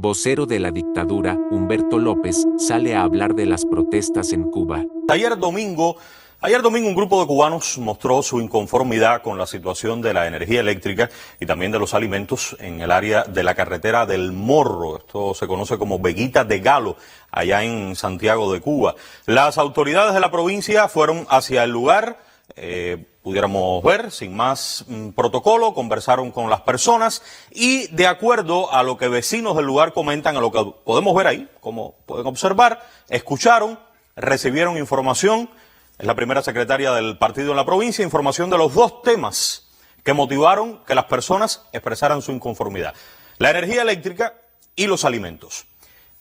vocero de la dictadura, Humberto López, sale a hablar de las protestas en Cuba. Ayer domingo un grupo de cubanos mostró su inconformidad con la situación de la energía eléctrica y también de los alimentos en el área de la carretera del Morro. Esto se conoce como Veguita de Galo, allá en Santiago de Cuba. Las autoridades de la provincia fueron hacia el lugar, pudiéramos ver, sin más protocolo, conversaron con las personas y de acuerdo a lo que vecinos del lugar comentan, a lo que podemos ver ahí, como pueden observar, escucharon, recibieron información. Es la primera secretaria del partido en la provincia, información de los dos temas que motivaron que las personas expresaran su inconformidad: la energía eléctrica y los alimentos.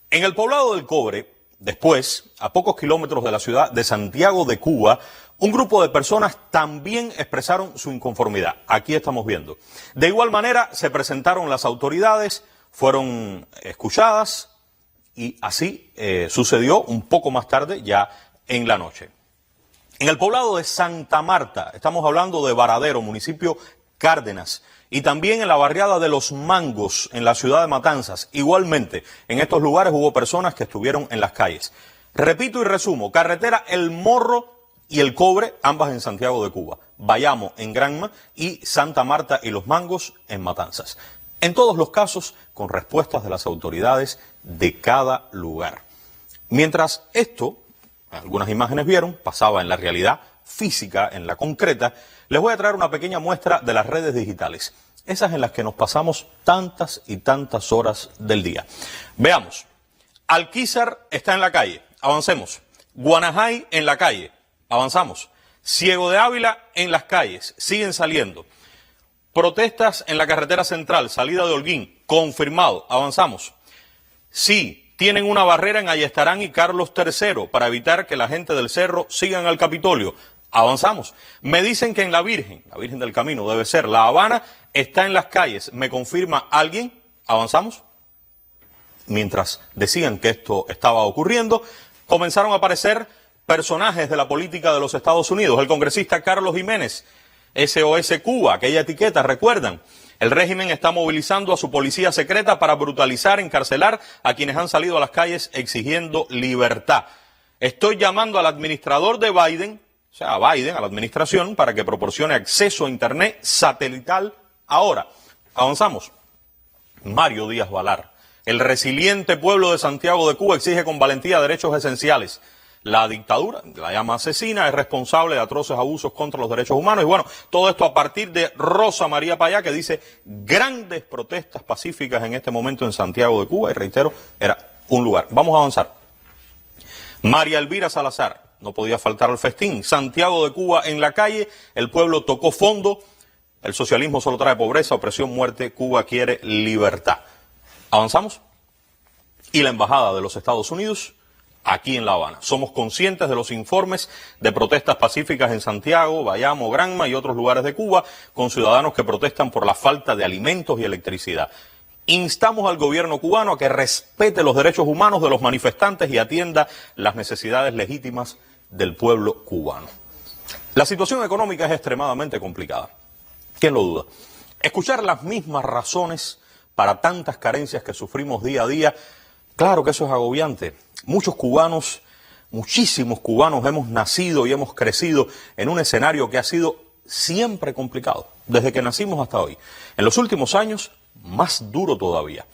En el poblado del Cobre, después, a pocos kilómetros de la ciudad de Santiago de Cuba, un grupo de personas también expresaron su inconformidad. Aquí estamos viendo. De igual manera, se presentaron las autoridades, fueron escuchadas y así sucedió un poco más tarde, ya en la noche. En el poblado de Santa Marta, estamos hablando de Varadero, municipio Cárdenas, y también en la barriada de Los Mangos, en la ciudad de Matanzas. Igualmente, en estos lugares hubo personas que estuvieron en las calles. Repito y resumo: carretera El Morro y El Cobre, ambas en Santiago de Cuba; Bayamo en Granma y Santa Marta y Los Mangos en Matanzas. En todos los casos, con respuestas de las autoridades de cada lugar. Mientras esto, algunas imágenes vieron, pasaba en la realidad física, en la concreta, les voy a traer una pequeña muestra de las redes digitales, esas en las que nos pasamos tantas y tantas horas del día. Veamos: Alquizar está en la calle, avancemos. Guanajay en la calle, avanzamos. Ciego de Ávila en las calles, siguen saliendo. Protestas en la carretera central, salida de Holguín, confirmado, avanzamos. Sí, tienen una barrera en Ayestarán y Carlos III para evitar que la gente del Cerro sigan al Capitolio. Avanzamos. Me dicen que en la Virgen del Camino debe ser La Habana, está en las calles. ¿Me confirma alguien? Avanzamos. Mientras decían que esto estaba ocurriendo, comenzaron a aparecer personajes de la política de los Estados Unidos. El congresista Carlos Jiménez, SOS Cuba, aquella etiqueta, ¿recuerdan? El régimen está movilizando a su policía secreta para brutalizar, encarcelar a quienes han salido a las calles exigiendo libertad. Estoy llamando al administrador de Biden, o sea, a Biden, a la administración, para que proporcione acceso a Internet satelital ahora. Avanzamos. Mario Díaz Balar, el resiliente pueblo de Santiago de Cuba exige con valentía derechos esenciales. La dictadura, la llama asesina, es responsable de atroces abusos contra los derechos humanos. Y bueno, todo esto a partir de Rosa María Payá, que dice grandes protestas pacíficas en este momento en Santiago de Cuba. Y reitero, era un lugar. Vamos a avanzar. María Elvira Salazar, no podía faltar al festín. Santiago de Cuba en la calle, el pueblo tocó fondo. El socialismo solo trae pobreza, opresión, muerte. Cuba quiere libertad. Avanzamos. Y la embajada de los Estados Unidos aquí en La Habana. Somos conscientes de los informes de protestas pacíficas en Santiago, Bayamo, Granma y otros lugares de Cuba, con ciudadanos que protestan por la falta de alimentos y electricidad. Instamos al gobierno cubano a que respete los derechos humanos de los manifestantes y atienda las necesidades legítimas del pueblo cubano. La situación económica es extremadamente complicada. ¿Quién lo duda? Escuchar las mismas razones para tantas carencias que sufrimos día a día, claro que eso es agobiante. Muchos cubanos, muchísimos cubanos hemos nacido y hemos crecido en un escenario que ha sido siempre complicado, desde que nacimos hasta hoy. En los últimos años, más duro todavía.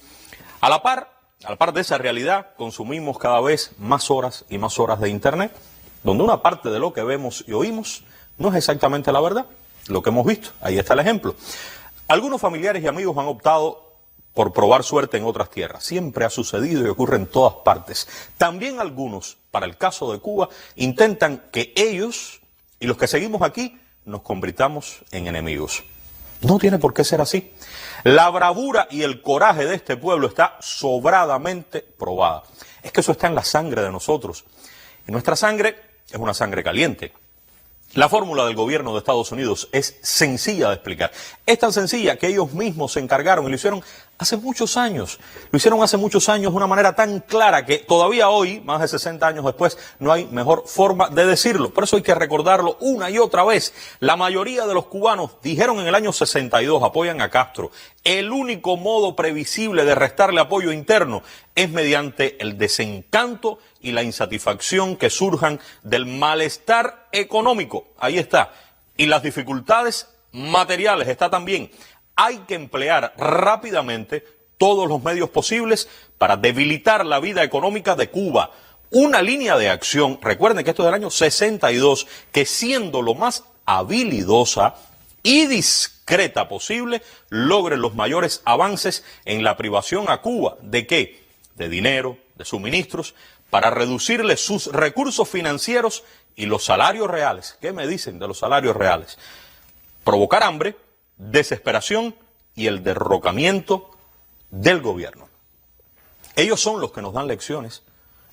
A la par de esa realidad, consumimos cada vez más horas y más horas de Internet, donde una parte de lo que vemos y oímos no es exactamente la verdad, lo que hemos visto. Ahí está el ejemplo. Algunos familiares y amigos han optado por probar suerte en otras tierras. Siempre ha sucedido y ocurre en todas partes. También algunos, para el caso de Cuba, intentan que ellos y los que seguimos aquí nos convirtamos en enemigos. No tiene por qué ser así. La bravura y el coraje de este pueblo está sobradamente probada. Es que eso está en la sangre de nosotros. Y nuestra sangre es una sangre caliente. La fórmula del gobierno de Estados Unidos es sencilla de explicar. Es tan sencilla que ellos mismos se encargaron y lo hicieron hace muchos años. Lo hicieron hace muchos años de una manera tan clara que todavía hoy, más de 60 años después, no hay mejor forma de decirlo. Por eso hay que recordarlo una y otra vez. La mayoría de los cubanos dijeron en el año 62, apoyan a Castro. El único modo previsible de restarle apoyo interno es mediante el desencanto y la insatisfacción que surjan del malestar económico. Ahí está. Y las dificultades materiales está también. Hay que emplear rápidamente todos los medios posibles para debilitar la vida económica de Cuba. Una línea de acción, recuerden que esto es del año 62, que siendo lo más habilidosa y discreta posible, logre los mayores avances en la privación a Cuba. ¿De qué? De dinero, de suministros, para reducirle sus recursos financieros y los salarios reales. ¿Qué me dicen de los salarios reales? Provocar hambre, desesperación y el derrocamiento del gobierno. Ellos son los que nos dan lecciones,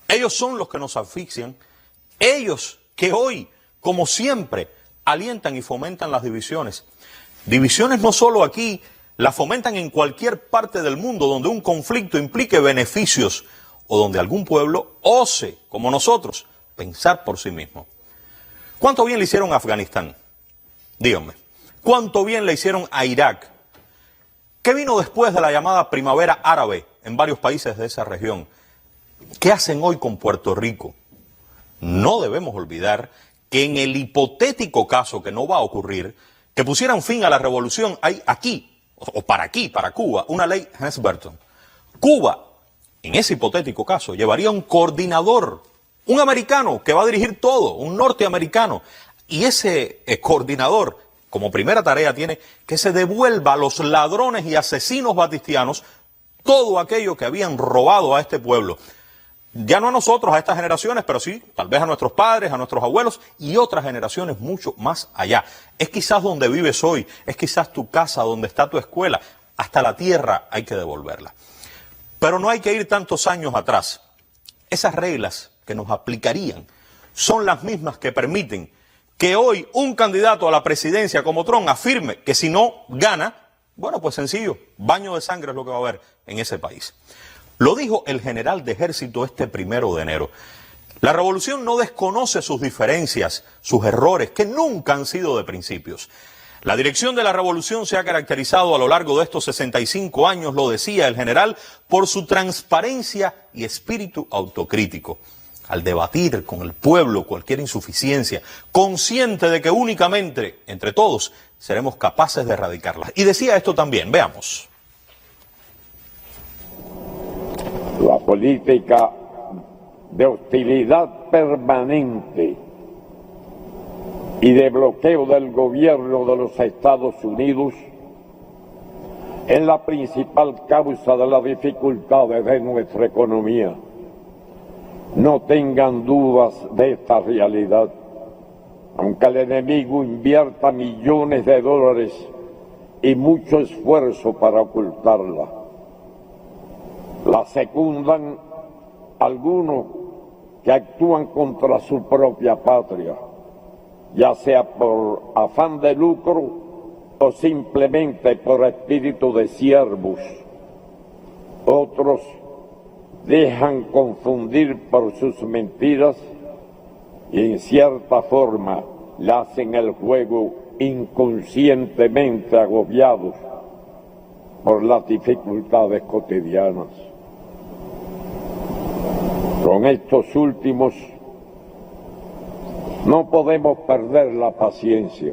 ellos son los que nos asfixian, ellos que hoy, como siempre, alientan y fomentan las divisiones. Divisiones no solo aquí, las fomentan en cualquier parte del mundo donde un conflicto implique beneficios o donde algún pueblo ose, como nosotros, pensar por sí mismo. ¿Cuánto bien le hicieron a Afganistán? Díganme. ¿Cuánto bien le hicieron a Irak? ¿Qué vino después de la llamada primavera árabe en varios países de esa región? ¿Qué hacen hoy con Puerto Rico? No debemos olvidar que en el hipotético caso que no va a ocurrir, que pusieran fin a la revolución, hay aquí, para Cuba, una ley Helms-Burton. Cuba, en ese hipotético caso, llevaría un coordinador, un americano que va a dirigir todo, un norteamericano. Y ese coordinador, como primera tarea, tiene que se devuelva a los ladrones y asesinos batistianos todo aquello que habían robado a este pueblo. Ya no a nosotros, a estas generaciones, pero sí, tal vez a nuestros padres, a nuestros abuelos y otras generaciones mucho más allá. Es quizás donde vives hoy, es quizás tu casa, donde está tu escuela. Hasta la tierra hay que devolverla. Pero no hay que ir tantos años atrás. Esas reglas que nos aplicarían son las mismas que permiten que hoy un candidato a la presidencia como Trump afirme que si no gana, bueno, pues sencillo, baño de sangre es lo que va a haber en ese país. Lo dijo el general de ejército este 1 de enero. La revolución no desconoce sus diferencias, sus errores, que nunca han sido de principios. La dirección de la revolución se ha caracterizado a lo largo de estos 65 años, lo decía el general, por su transparencia y espíritu autocrítico. Al debatir con el pueblo cualquier insuficiencia, consciente de que únicamente entre todos seremos capaces de erradicarlas. Y decía esto también, veamos. La política de hostilidad permanente y de bloqueo del gobierno de los Estados Unidos es la principal causa de las dificultades de nuestra economía. No tengan dudas de esta realidad. Aunque el enemigo invierta millones de dólares y mucho esfuerzo para ocultarla, la secundan algunos que actúan contra su propia patria, ya sea por afán de lucro o simplemente por espíritu de siervos. Otros dejan confundir por sus mentiras y en cierta forma le hacen el juego inconscientemente agobiados por las dificultades cotidianas. Con estos últimos no podemos perder la paciencia.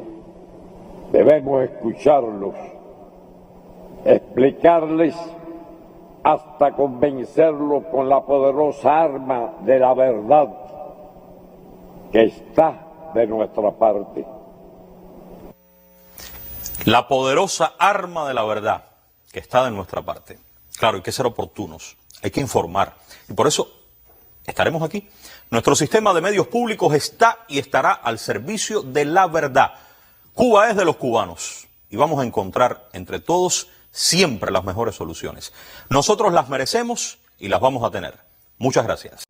Debemos escucharlos, explicarles hasta convencerlos con la poderosa arma de la verdad que está de nuestra parte. La poderosa arma de la verdad que está de nuestra parte. Claro, hay que ser oportunos, hay que informar. Y por eso estaremos aquí. Nuestro sistema de medios públicos está y estará al servicio de la verdad. Cuba es de los cubanos y vamos a encontrar entre todos siempre las mejores soluciones. Nosotros las merecemos y las vamos a tener. Muchas gracias.